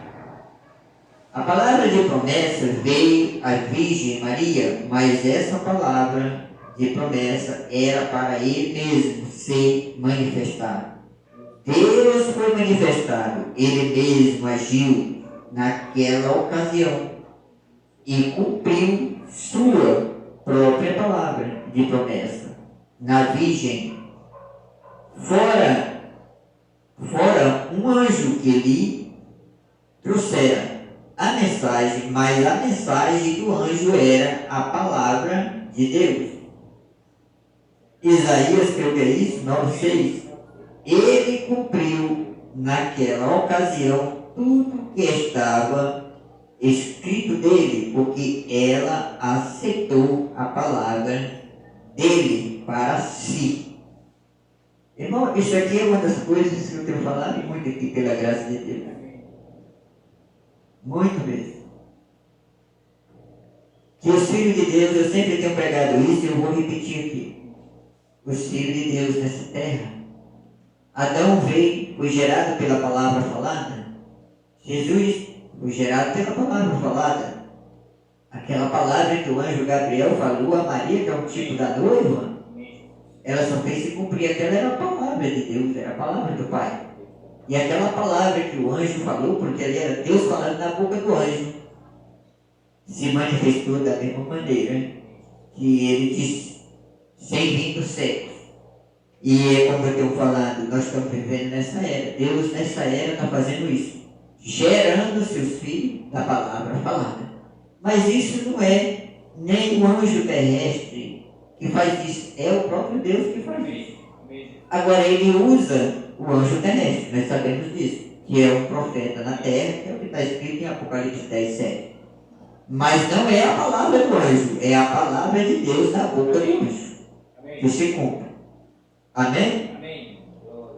A palavra de promessa veio à Virgem Maria, mas essa palavra de promessa era para ele mesmo ser manifestado. Deus foi manifestado, ele mesmo agiu naquela ocasião e cumpriu sua própria palavra de promessa na Virgem fora um anjo que lhe trouxera a mensagem, mas a mensagem do anjo era a palavra de Deus. Isaías, creio que é isso, 9:6. Ele cumpriu naquela ocasião tudo que estava escrito dele, porque ela aceitou a palavra dele para si. Irmão, isso aqui é uma das coisas que eu tenho falado muito aqui pela graça de Deus. Muito mesmo. Que os filhos de Deus, eu sempre tenho pregado isso e eu vou repetir aqui. Os filhos de Deus nessa terra. Adão veio, foi gerado pela palavra falada. Jesus foi gerado pela palavra falada. Aquela palavra que o anjo Gabriel falou a Maria, que é um tipo da noiva, ela só fez se cumprir. Aquela era a palavra de Deus, era a palavra do Pai. E aquela palavra que o anjo falou, porque ali era Deus falando na boca do anjo, se manifestou da mesma maneira que ele disse, sem fim dos séculos. E é como eu tenho falado, nós estamos vivendo nessa era. Deus nessa era está fazendo isso, gerando seus filhos da palavra falada. Mas isso não é nem o anjo terrestre que faz isso, é o próprio Deus que faz isso. Agora ele usa o anjo terrestre, nós sabemos disso, que é um profeta na terra, que é o que está escrito em Apocalipse 10:7. Mas não é a palavra do anjo, é a palavra de Deus na boca do anjo, que se cumpre. Amém?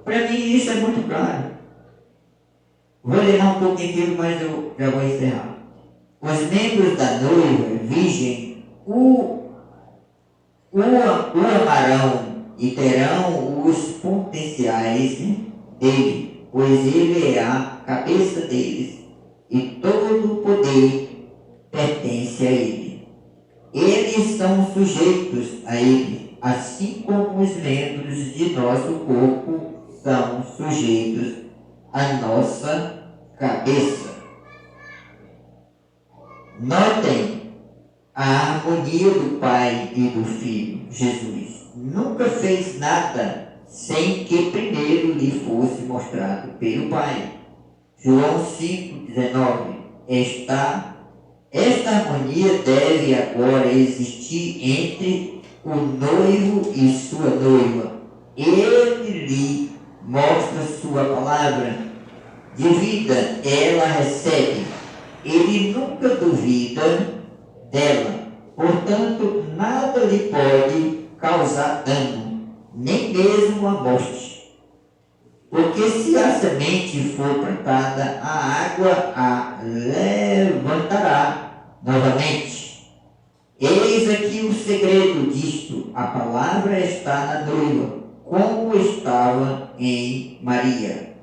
Para mim isso é muito claro. Vou ler um pouquinho, mas eu já vou encerrar. Os membros da noiva virgem o amarão e terão os potenciais dele, pois ele é a cabeça deles e todo o poder pertence a ele. Eles são sujeitos a ele, assim como os membros de nosso corpo são sujeitos à nossa cabeça. Notem a harmonia do Pai e do Filho. Jesus nunca fez nada sem que primeiro lhe fosse mostrado pelo Pai. João 5:19. Esta harmonia deve agora existir entre o noivo e sua noiva. Ele lhe mostra sua palavra de vida, ela recebe. Ele nunca duvida dela, portanto, nada lhe pode causar dano, nem mesmo a morte. Porque se a semente for plantada, a água a levantará novamente. Eis aqui o segredo disto: a palavra está na noiva, como estava em Maria.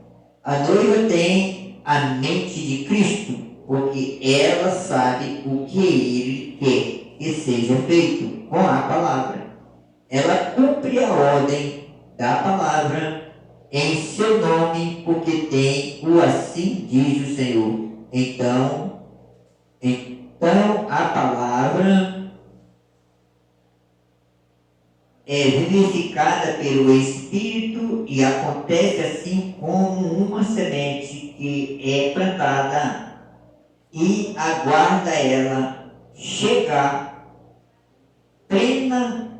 A noiva tem a mente de Cristo, porque ela sabe o que ele quer que seja feito com a palavra. Ela cumpre a ordem da palavra em seu nome, porque tem o assim diz o Senhor. Então a palavra é vivificada pelo Espírito e acontece assim como uma semente que é plantada e aguarda ela chegar plena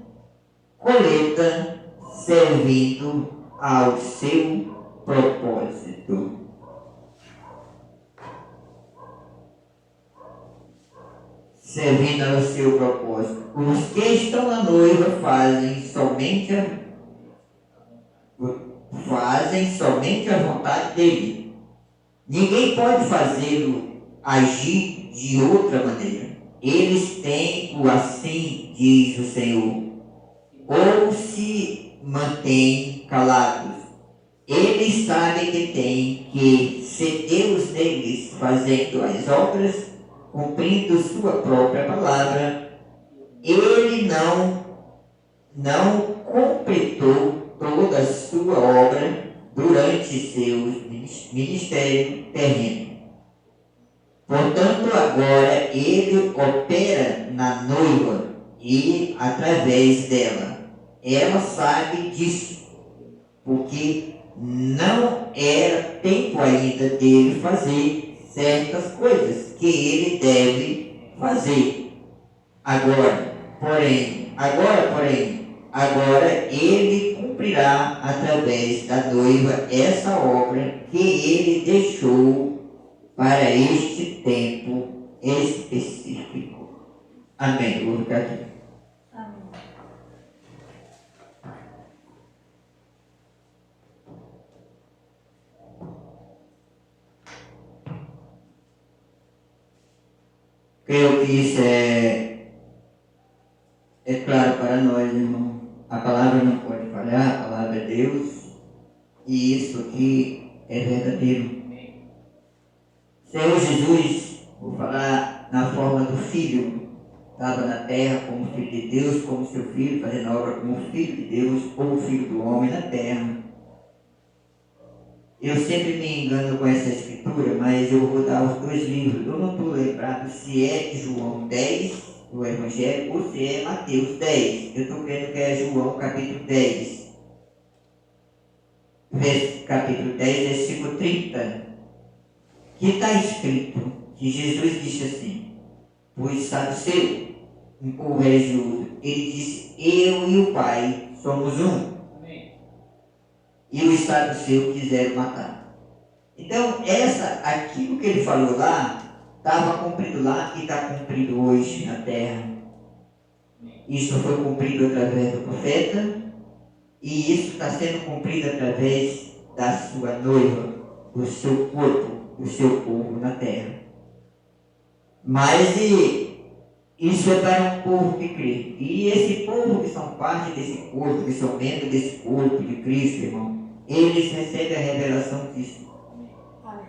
colheita, servindo ao seu propósito. Servindo ao seu propósito. Os que estão na noiva fazem somente a vontade dele. Ninguém pode fazê-lo agir de outra maneira. Eles têm o assim diz o Senhor, ou se mantêm calados. Eles sabem que tem que ser Deus neles, fazendo as obras, cumprindo sua própria palavra. Ele não completou toda a sua obra durante seu ministério terreno. Portanto, agora ele opera na noiva e através dela. Ela sabe disso. porque não era tempo ainda dele fazer certas coisas que ele deve fazer. Agora, ele cumprirá através da noiva essa obra que ele deixou para este tempo específico. Amém. Vou ficar aqui. Amém. Creio que isso é claro para nós, irmão. A palavra não pode falhar, a palavra é Deus, e isso aqui é verdadeiro. Senhor Jesus, vou falar na forma do Filho, estava na terra como Filho de Deus, como seu Filho, fazendo a obra como Filho de Deus, como Filho do homem na terra. Eu sempre me engano com essa escritura, mas eu vou dar os dois livros. Eu não estou lembrado se é João 10, do Evangelho, ou se é Mateus 10. Eu estou crendo que é João capítulo 10. Capítulo 10, versículo 30. Que está escrito que Jesus disse assim, pois saduceu, um povo religioso, ele disse, eu e o Pai somos um. E os saduceus quiseram matar. Então, aquilo que ele falou lá, estava cumprido lá e está cumprido hoje na terra. Isso foi cumprido através do profeta, e isso está sendo cumprido através da sua noiva, do seu corpo, do seu povo na terra. Mas isso é para um povo que crê. E esse povo que são parte desse corpo, que são membros desse corpo de Cristo, irmão, eles recebem a revelação disso.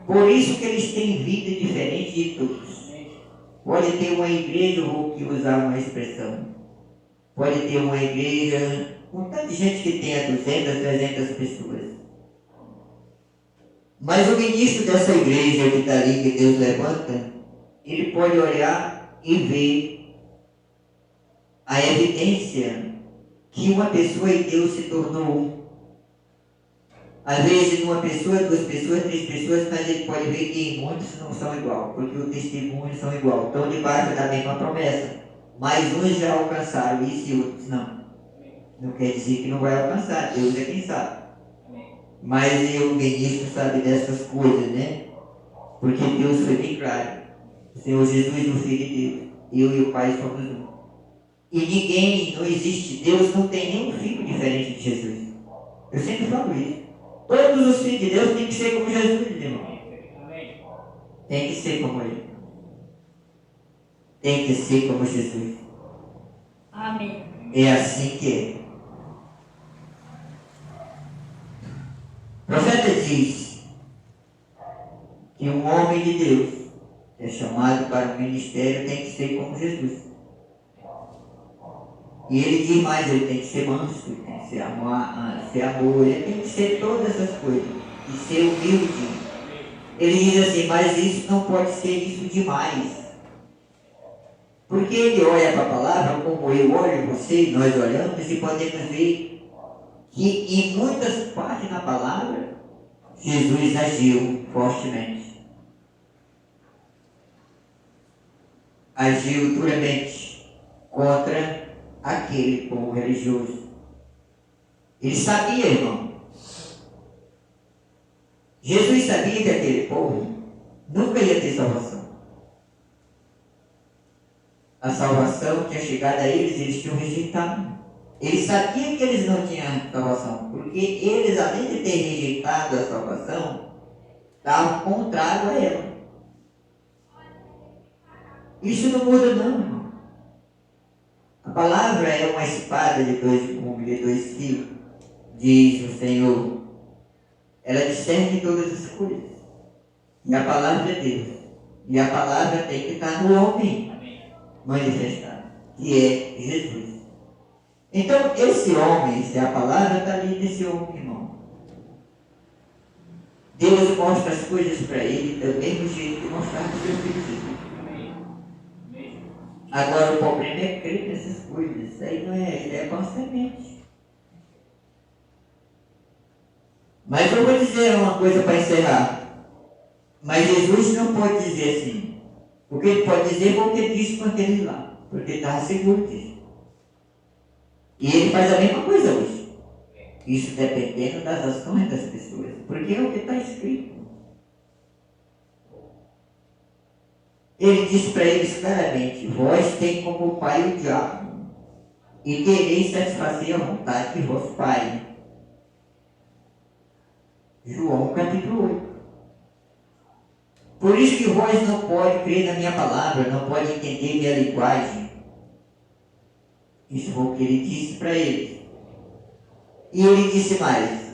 Por isso que eles têm vida diferente de todos. Pode ter uma igreja, eu vou aqui usar uma expressão, pode ter uma igreja com tanta gente que tenha 200, 300 pessoas. Mas o ministro dessa igreja que está ali, que Deus levanta, ele pode olhar e ver a evidência que uma pessoa e Deus se tornou um. Às vezes, uma pessoa, 2 pessoas, 3 pessoas, mas ele pode ver que muitos não são igual, porque os testemunhos são igual. Estão debaixo da mesma promessa. Mas uns já alcançaram isso e outros não. Não quer dizer que não vai alcançar, Deus é quem sabe. Mas o ministro sabe dessas coisas, né? Porque Deus foi bem claro. O Senhor Jesus, o Filho de Deus, eu e o Pai somos um. E ninguém, não existe, Deus não tem nenhum filho diferente de Jesus. Eu sempre falo isso. Todos os filhos de Deus têm que ser como Jesus, irmão. Tem que ser como Ele. Tem que ser como Jesus. Amém. É assim que é. O profeta diz que um homem de Deus que é chamado para o ministério tem que ser como Jesus. E ele diz mais, ele tem que ser manso, ele tem que ser amor, ele tem que ser todas essas coisas. E ser humilde. Ele diz assim, mas isso não pode ser isso demais. Porque ele olha para a palavra, como eu olho você, nós olhamos e podemos ver que em muitas partes da palavra, Jesus agiu fortemente. Agiu duramente contra aquele povo religioso. Ele sabia, irmão. Jesus sabia que aquele povo nunca ia ter salvação. A salvação tinha chegado a eles tinham rejeitado. Ele sabia que eles não tinham salvação, porque eles, além de ter rejeitado a salvação, estavam contrários a ela. Isso não muda não, irmão. A palavra é uma espada de 2 gumes, de 2 fios, diz o Senhor. Ela discerne todas as coisas. E a palavra é Deus. E a palavra tem que estar no homem manifestado, que é Jesus. Então, esse homem, se a palavra está ali nesse homem, irmão. Deus mostra as coisas para ele do mesmo jeito que mostrar para o seu filho Jesus. Agora, o problema é crer nessas coisas. Isso aí não é, isso é com a semente. Mas eu vou dizer uma coisa para encerrar. Mas Jesus não pode dizer assim. O que ele pode dizer foi o que ele disse para aquele lá. Porque ele estava seguro disso. E ele faz a mesma coisa hoje. Isso dependendo das ações das pessoas. Porque é o que está escrito. Ele disse para eles claramente: vós tem como pai o diabo, e quereis satisfazer a vontade de vosso pai. João capítulo 8. Por isso que vós não pode crer na minha palavra, não pode entender minha linguagem. Isso foi o que ele disse para eles. E ele disse mais: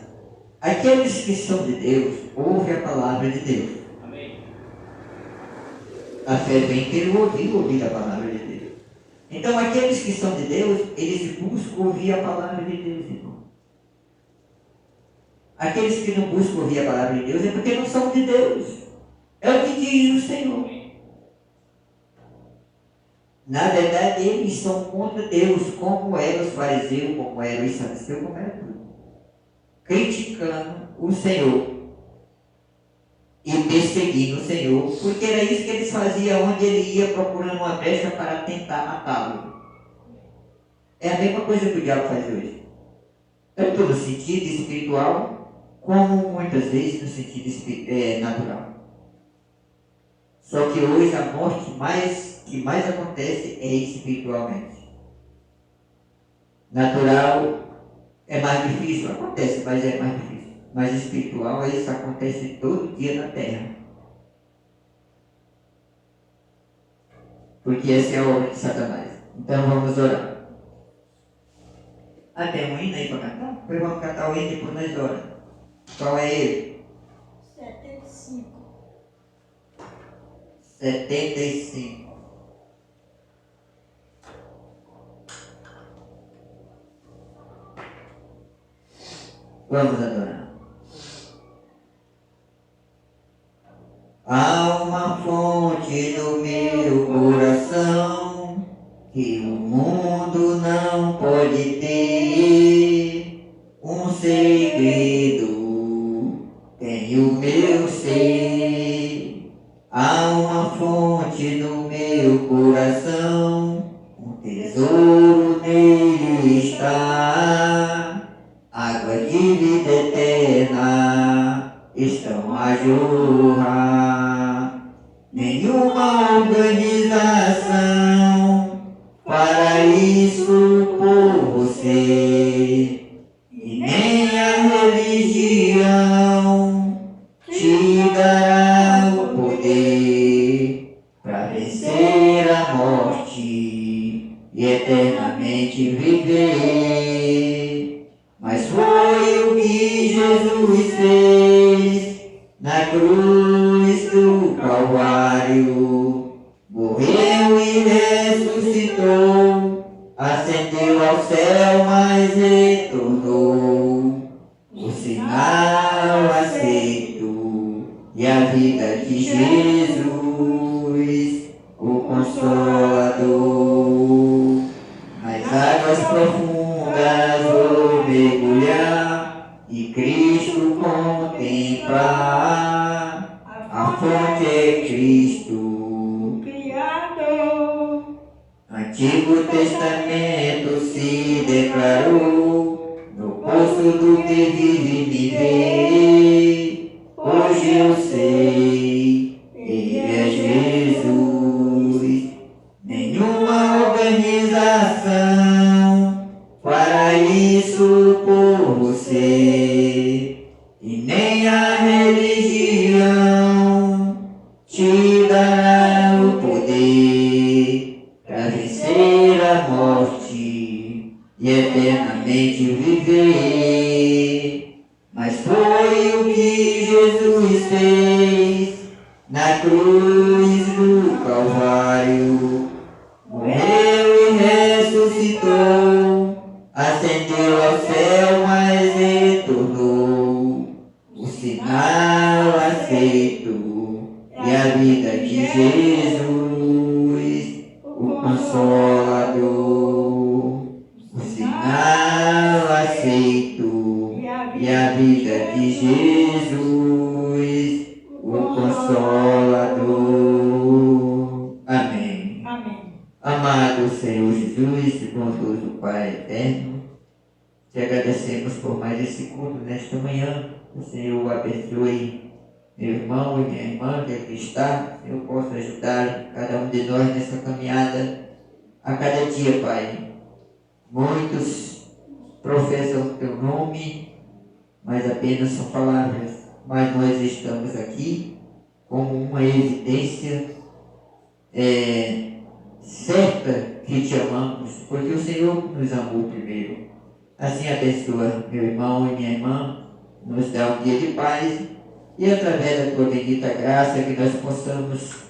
aqueles que são de Deus, ouvem a palavra de Deus. Amém. A fé vem pelo ouvir a palavra de Deus. Então aqueles que são de Deus, eles buscam ouvir a palavra de Deus, irmão. Aqueles que não buscam ouvir a palavra de Deus é porque não são de Deus. É o que diz o Senhor. Na verdade, eles são contra Deus, como eram os fariseus, como eram os saduceus, como era tudo. Criticando o Senhor e perseguindo o Senhor, porque era isso que eles faziam onde ele ia procurando uma brecha para tentar matá-lo. É a mesma coisa que o diabo faz hoje. Tanto no sentido espiritual, como muitas vezes no sentido natural. Só que hoje a morte que mais acontece é espiritualmente. Natural é mais difícil, acontece, mas é mais difícil. Mas espiritual, isso acontece todo dia na terra. Porque essa é a obra de Satanás. Então vamos orar. Tem um hino aí para cantar? Pois vamos cantar o hino e depois nós oramos. Qual é ele? 75. 75. Vamos adorar. Há uma fonte no meu coração que o mundo não pode ter. Um segredo tem o meu ser. Há uma fonte no meu coração, um tesouro nele está. Águas de vida eterna estão a jorrar. Nenhuma organização para isso por você, e nem a religião te dará o poder para vencer a morte e eternamente viver. Mas foi o que Jesus fez na cruz do Calvário. Morreu e ressuscitou, ascendeu ao céu, mas retornou. O sinal aceito e a vida de Jesus, o Consolador. Nas águas profundas vou mergulhar e Cristo contemplar. A fonte é Cristo, Criador. Antigo Testamento se declarou no poço do que vive viver. Hoje eu sei, Ele é Jesus. Nenhuma organização fará isso por você, e nem a religião te dará o poder para vencer a morte e eternamente viver. Mas foi o que Jesus fez na cruz do Calvário. Morreu e ressuscitou, ascendeu ao céu, mas retornou. O sinal aceito e a vida de Jesus, o Consolador. O sinal aceito e a vida de Jesus, Consolador. Amém. Amém. Amado Senhor Jesus, bondoso Pai eterno, te agradecemos por mais esse culto nesta manhã. O Senhor abençoe meu irmão e minha irmã que aqui está. O Senhor possa ajudar cada um de nós nessa caminhada a cada dia, Pai. Muitos professam o teu nome, mas apenas são palavras. Mas nós estamos aqui como uma evidência certa que te amamos, porque o Senhor nos amou primeiro. Assim abençoa meu irmão e minha irmã, nos dá um dia de paz e através da tua bendita graça que nós possamos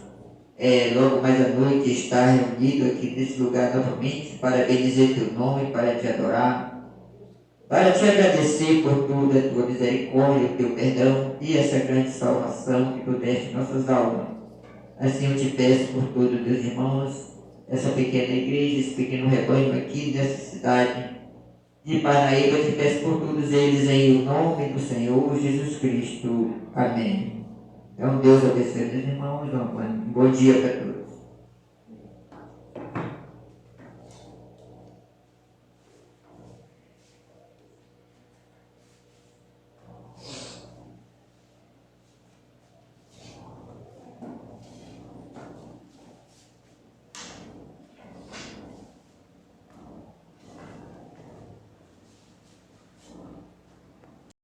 logo mais à noite estar reunidos aqui nesse lugar novamente para bendizer teu nome, para te adorar, para te agradecer por toda a tua misericórdia, o teu perdão e essa grande salvação que tu deste em nossas almas. Assim eu te peço por todos os teus irmãos, essa pequena igreja, esse pequeno rebanho aqui nessa cidade de Parnaíba, eu te peço por todos eles em nome do Senhor Jesus Cristo. Amém. Então Deus abençoe meus irmãos, um bom dia para todos.